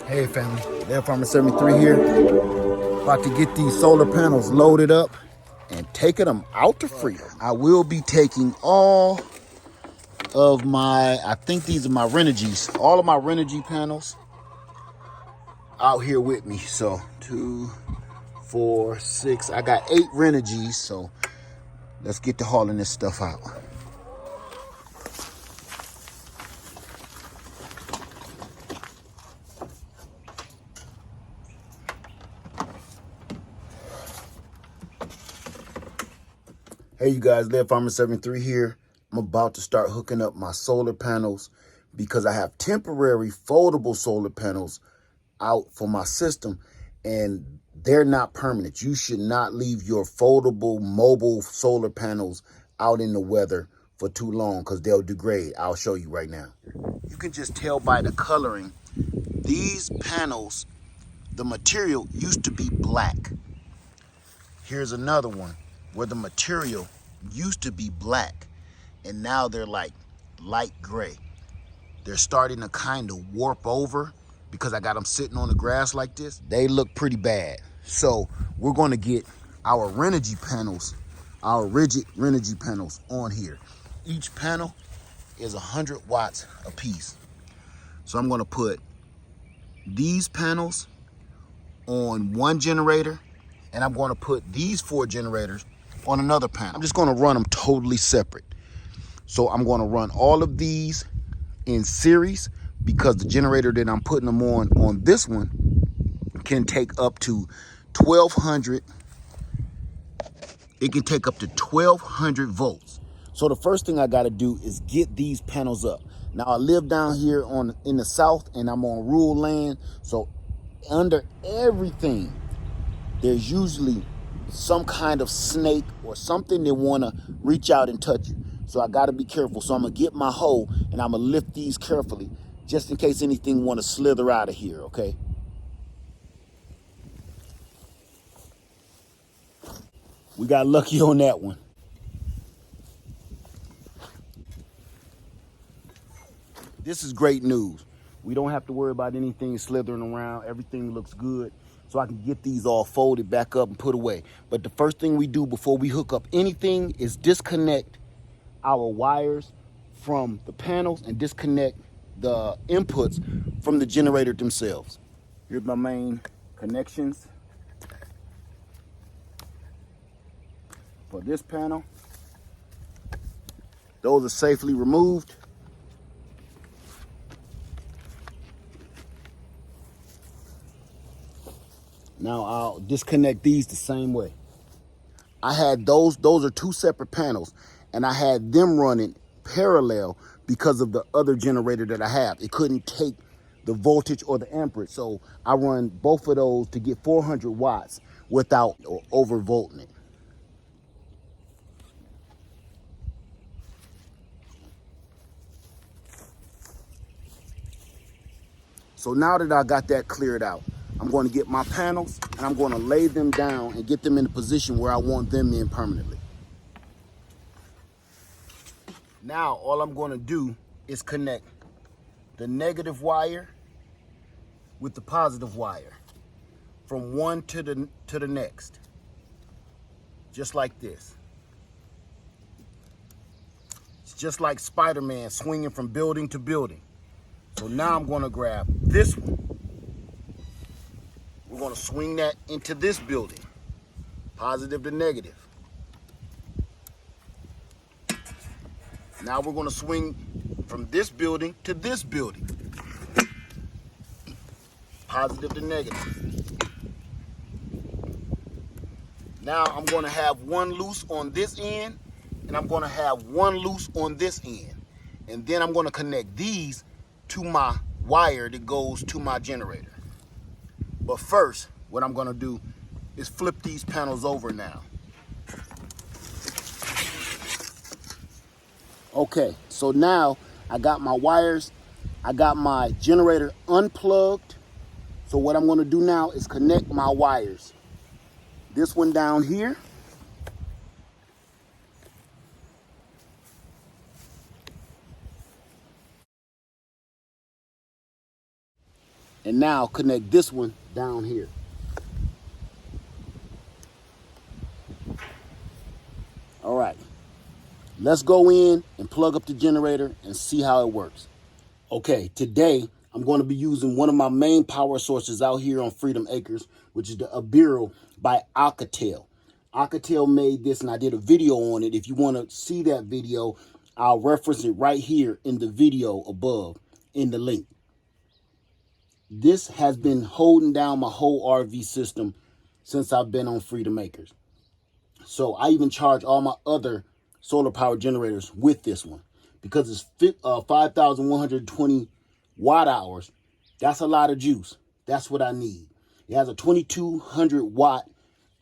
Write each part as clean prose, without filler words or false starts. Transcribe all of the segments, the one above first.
Hey family, Dale Farmer 73 here. About to get these solar panels loaded up and taking them out to freedom. I will be taking all of my, I think these are my Renogy's, all of my Renogy panels out here with me. So 2, 4, 6, I got 8 Renogy's, so let's get to hauling this stuff out. Hey you guys, Dale Farmer 73 here. I'm about to start hooking up my solar panels because I have temporary foldable solar panels out for my system and they're not permanent. You should not leave your foldable mobile solar panels out in the weather for too long because they'll degrade. I'll show you right now. You can just tell by the coloring. These panels, the material used to be black. Here's another one where the material used to be black and now they're like light gray. They're starting to kind of warp over because I got them sitting on the grass like this. They look pretty bad. So we're going to get our Renogy panels, our rigid Renogy panels on here. Each panel is 100 watts a piece. So I'm going to put these panels on one generator and I'm going to put these 4 generators on another panel. I'm just going to run them totally separate. So I'm going to run all of these in series because the generator that I'm putting them on this one can take up to 1200. It can take up to 1200 volts. So the first thing I got to do is get these panels up. Now I live down here in the south and I'm on rural land. So under everything, there's usually some kind of snake or something that want to reach out and touch you. So I got to be careful. So I'm going to get my hoe and I'm going to lift these carefully just in case anything want to slither out of here, okay? We got lucky on that one. This is great news. We don't have to worry about anything slithering around. Everything looks good. So I can get these all folded back up and put away. But the first thing we do before we hook up anything is disconnect our wires from the panels and disconnect the inputs from the generator themselves. Here's my main connections for this panel. Those are safely removed. Now I'll disconnect these the same way. I had those are 2 separate panels and I had them running parallel because of the other generator that I have. It couldn't take the voltage or the amperage. So I run both of those to get 400 watts without overvolting it. So now that I got that cleared out, I'm going to get my panels and I'm going to lay them down and get them in the position where I want them in permanently. Now all I'm going to do is connect the negative wire with the positive wire from one to the next, just like this. It's just like Spider-Man swinging from building to building. So now I'm going to grab this one. We're going to swing that into this building, positive to negative. Now we're going to swing from this building to this building, positive to negative. Now I'm going to have one loose on this end and I'm going to have one loose on this end. And then I'm going to connect these to my wire that goes to my generator. But first, what I'm going to do is flip these panels over now. Okay, so now I got my wires, I got my generator unplugged. So what I'm going to do now is connect my wires. This one down here. And now connect this one down here. All right, let's go in and plug up the generator and see how it works. Okay, today I'm going to be using one of my main power sources out here on Freedom Acres, which is the Ibero by Alcatel. Alcatel made this and I did a video on it. If you want to see that video, I'll reference it right here in the video above in the link. This has been holding down my whole RV system since I've been on Freedom Acres. So I even charge all my other solar power generators with this one because it's 5,120 watt hours. That's a lot of juice. That's what I need. It has a 2,200 watt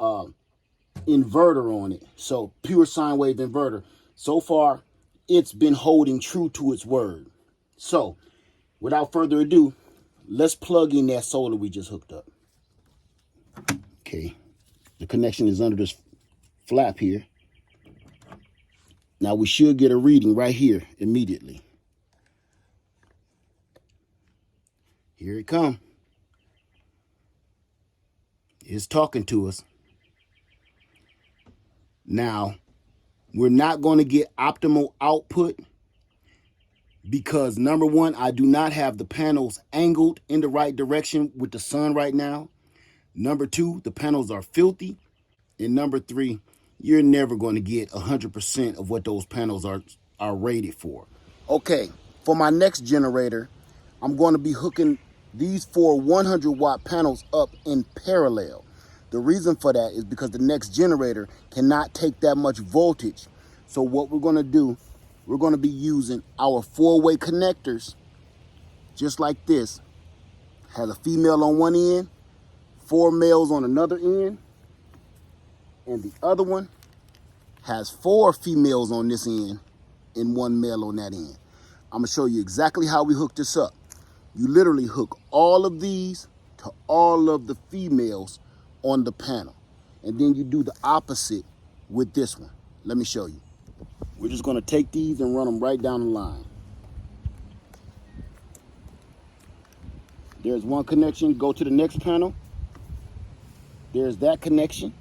inverter on it. So pure sine wave inverter. So far, it's been holding true to its word. So without further ado, let's plug in that solar we just hooked up. Okay, the connection is under this flap here. Now we should get a reading right here immediately. Here it comes. It's talking to us. Now, we're not going to get optimal output because number one, I do not have the panels angled in the right direction with the sun right now. Number two, the panels are filthy. And number three, you're never going to get 100% of what those panels are rated for. Okay, for my next generator, I'm going to be hooking these 4 100 watt panels up in parallel. The reason for that is because the next generator cannot take that much voltage. So what we're going to do, we're going to be using our 4-way connectors, just like this. Has a female on one end, 4 males on another end, and the other one has 4 females on this end and 1 male on that end. I'm going to show you exactly how we hook this up. You literally hook all of these to all of the females on the panel. And then you do the opposite with this one. Let me show you. We're just going to take these and run them right down the line. There's one connection. Go to the next panel. There's that connection.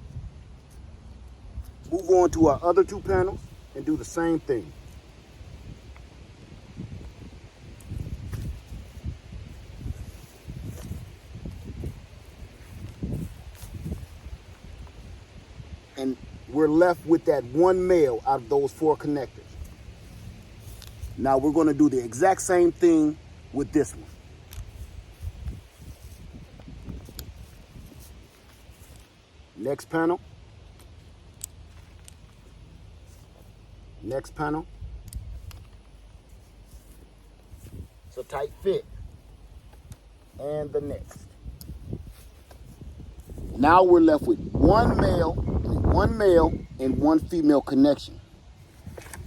Move on to our other 2 panels and do the same thing. And we're left with that 1 male out of those 4 connectors. Now we're going to do the exact same thing with this one. Next panel. Next panel. It's a tight fit. And the next. Now we're left with 1 male and 1 female connection.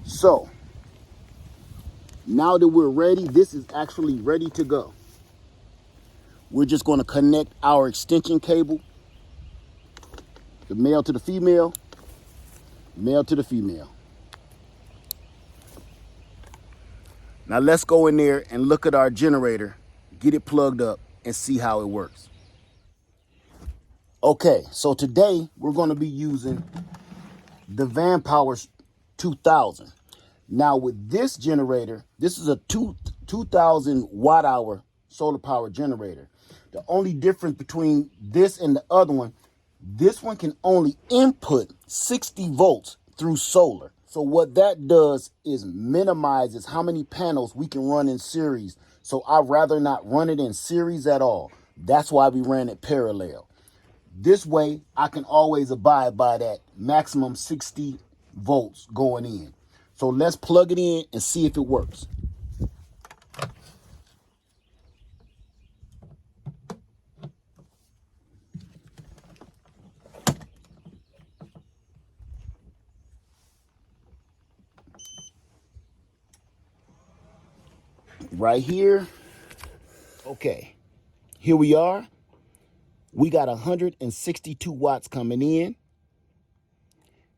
So now that we're ready, this is actually ready to go. We're just going to connect our extension cable, the male to the female, male to the female. Now let's go in there and look at our generator, get it plugged up, and see how it works. Okay, so today we're going to be using the Vanpower 2000. Now with this generator, this is a 2000 watt hour solar power generator. The only difference between this and the other one, this one can only input 60 volts through solar. So what that does is minimizes how many panels we can run in series. So I'd rather not run it in series at all. That's why we ran it parallel. This way I can always abide by that maximum 60 volts going in. So let's plug it in and see if it works. Right here. Okay, here we are. We got 162 watts coming in,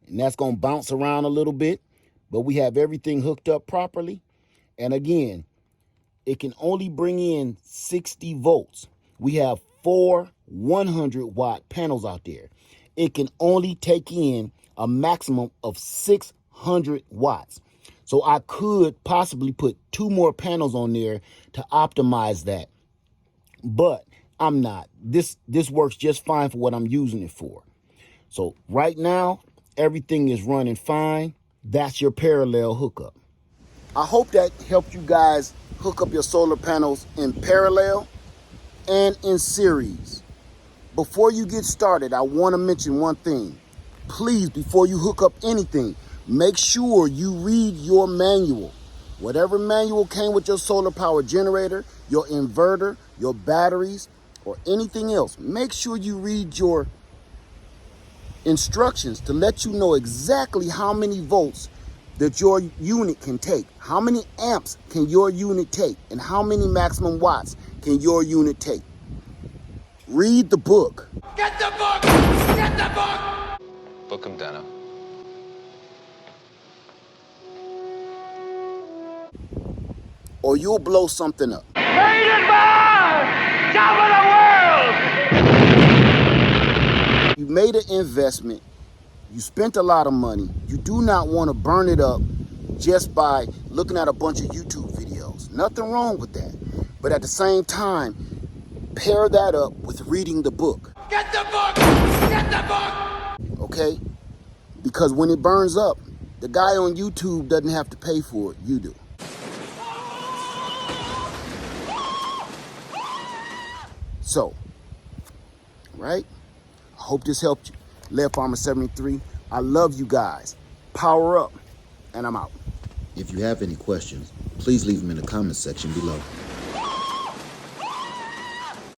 and that's going to bounce around a little bit, but we have everything hooked up properly. And again, it can only bring in 60 volts. we have 4 100-watt panels out there. It can only take in a maximum of 600 watts. So I could possibly put 2 more panels on there to optimize that. But I'm not. This works just fine for what I'm using it for. So right now, everything is running fine. That's your parallel hookup. I hope that helped you guys hook up your solar panels in parallel and in series. Before you get started, I want to mention one thing. Please, before you hook up anything, make sure you read your manual. Whatever manual came with your solar power generator, your inverter, your batteries, or anything else, make sure you read your instructions to let you know exactly how many volts that your unit can take, how many amps can your unit take, and how many maximum watts can your unit take. Read the book. Get the book! Get the book! Book 'em, Dano. Or you'll blow something up. Rated by top of the world! You made an investment. You spent a lot of money. You do not want to burn it up just by looking at a bunch of YouTube videos. Nothing wrong with that. But at the same time, pair that up with reading the book. Get the book! Get the book! Okay? Because when it burns up, the guy on YouTube doesn't have to pay for it. You do. So, right? I hope this helped you. Lead Farmer 73. I love you guys. Power up. And I'm out. If you have any questions, please leave them in the comments section below.